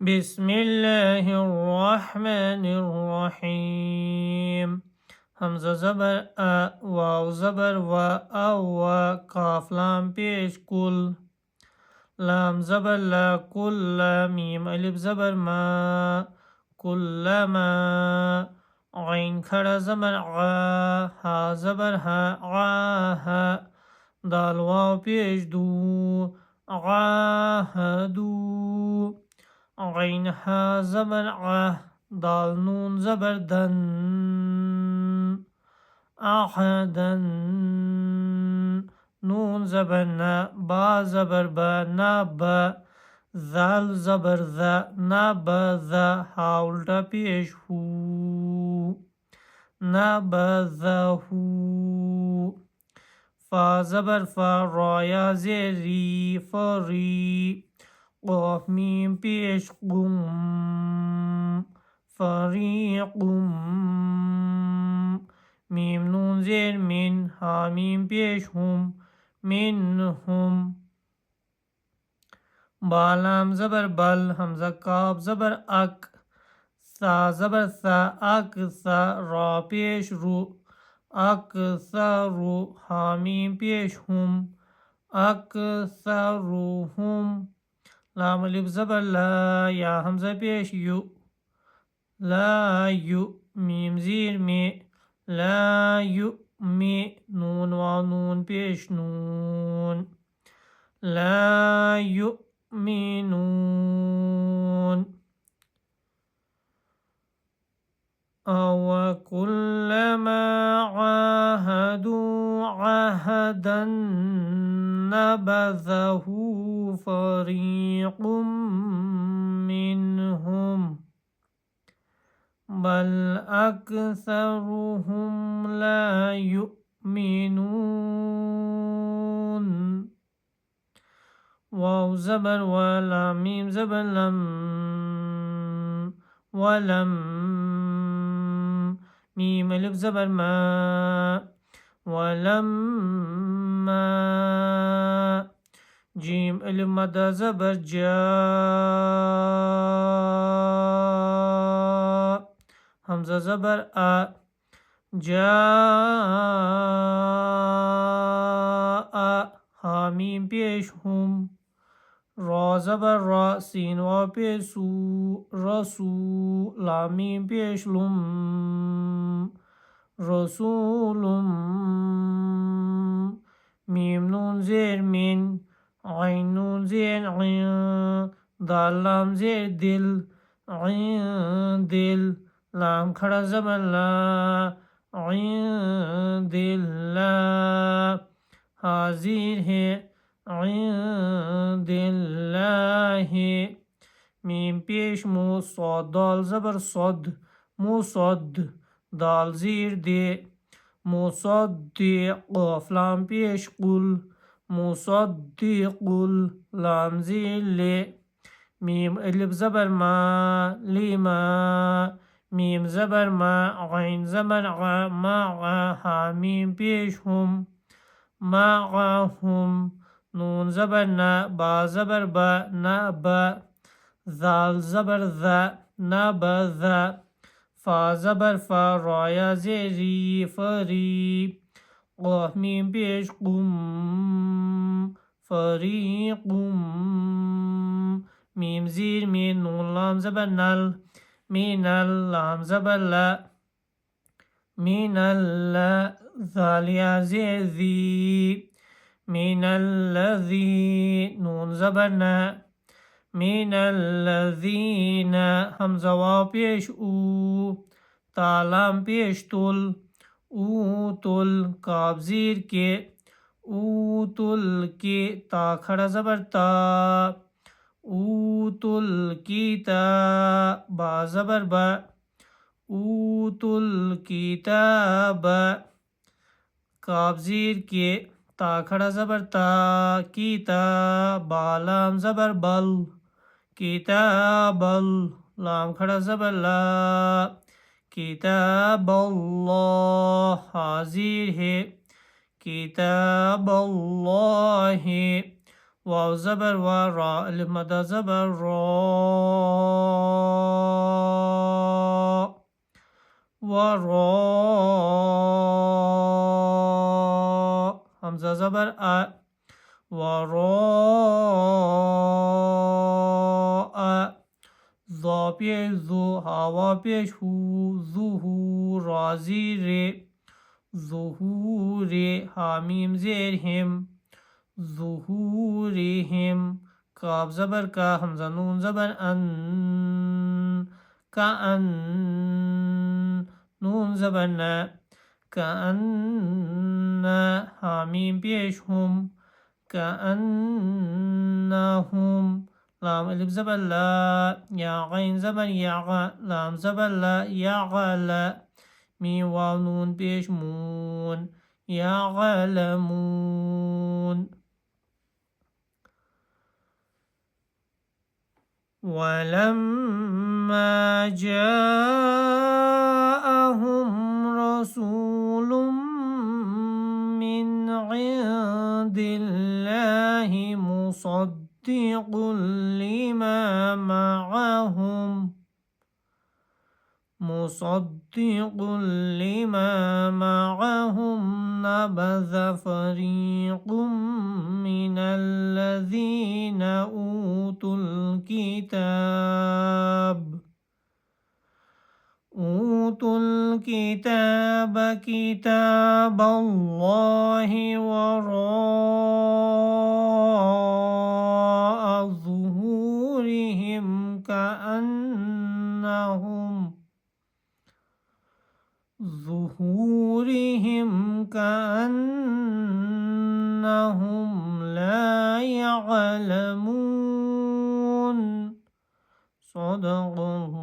बिस्मिल्लाहिर्रहमानिर्रहीम। हमज़ा ज़बर अ, वाव ज़बर व, अव्व, काफ लाम पेश कुल, लाम ज़बर ला, कुल्ला, मीम अलिफ ज़बर मा, कुल्लमा, ऐन खड़ा ज़बर आ, हा ज़बर हा, आहा, दाल वाव पेश दू, आहादू, ऐन हा ज़बर आ, दाल नून ज़बर दन, अहदन, नून ज़बर न, बा ज़बर ब, ना ब, ज़ाल ज़बर ज़, ना ब ज़, हा उल्टा पेश हू, ना ब ज़ हू, फा ज़बर फ़ा, रा या ज़ेर री, फ़री, क़ाफ मीम पेश क़ुम, फ़रीक़ुम, मीम नून ज़ेर मिन, हा मीम पेश हुम, मिनहुम, बा लाम ज़बर बल, हमज़ा काफ ज़बर अक, सा ज़बर सा, अक सा, रा पेश रु, अकसरु, हा मीम पेश हुम, अकसरुहुम, लाम अलिफ ज़बर ला, या हमज़ा पेश यु, ला यु, मीम ज़ीर में, ला यु में, नून वाव नून पेश नून, ला युमिनून, अवकुल्लमा आहादू आहदन नबज़हू फ़रीक़ुम मिनहुम बल अक्सरुहुम ला युमिनून, वाव ज़बर व, लाम मीम ज़बर लम, वलम, मीम अलिफ ज़बर मा, वलम्मा, जीम अलिफ मद्दा ज़बर जा, हमज़ा ज़बर आ, जाआ, हा मीम पेश हुम, रा ज़बर रा, सीन वाव पेश सू, रसू, लाम मीम पेश लुम, रसूलुम, मीम नून ज़ेर मिन, ऐन नून ज़ेर ऐं, दाल लाम ज़ेर दिल, ऐं दिल, लाम खड़ा ज़बर ला, ऐं दिल ला, हाज़िर है, ऐं दिल लाहि, मीम पेश मू, सौद दाल ज़बर सौद, मुसौद, दाल ज़ीर दे, मुसद्दिक़, क़ाफ लाम पेश कुल, मुसद्दिक़ुल, लाम ज़ीर ले, मीम अलिफ ज़बर मा, लिमा, मीम ज़बर मा, ऐन ज़बर आ, मा आ, हा मीम पेश हुम, माअहुम, नून ज़बर न, बा ज़बर ब, ना ब, ज़ाल ज़बर ज़, ना ब ज़, फा ज़बर फ़ा, रा या ज़ेर री, फ़री, क़ाफ मीम पेश क़ुम, फ़रीक़ुम, मीम ज़ीर में, नून लाम ज़बर नल, मिनल, लाम ज़बर ला, मिनल, ज़ाल या ज़ेर ज़ी, मिनल्लज़ी, नून ज़बर न, मिनल्लज़ीन, हमज़ा वाव पेश ऊ, ता लाम पेश तुल, ऊतुल, काफ ज़ीर के, ऊतुल के, ता खड़ा ज़बर ता, ऊतुल किताब, बा ज़बर बा, ऊतुल किताब, काफ ज़ीर के, ता खड़ा ज़बर ता, किताब, बा लाम ज़बर बल, किताबल, लाम खड़ा ज़बर ला, किताबल्लाह, हाज़िर है, किताबल्लाह, واو زبر و را الف مد زبر را و را همزه زبر ا و را ضا پیش ذو هوا پیش هو ظهور را زیر ظهور حامیم زیر هم ظهورهم کاف زبر کا همزه نون زبر ان کأن نون زبر نا كأن حامیم پیش هم كأنهم لام الف زبر لا یا غین زبر یا لام زبر لا یا لا میم واو نون پیش مون يعلمون ولما جاءهم رسول من عند الله مصدق لما معهم نبذ فريق من الذين أوتوا الكتاب كتاب الله وراء ظهورهم كأنهم لا يعلمون صدق الله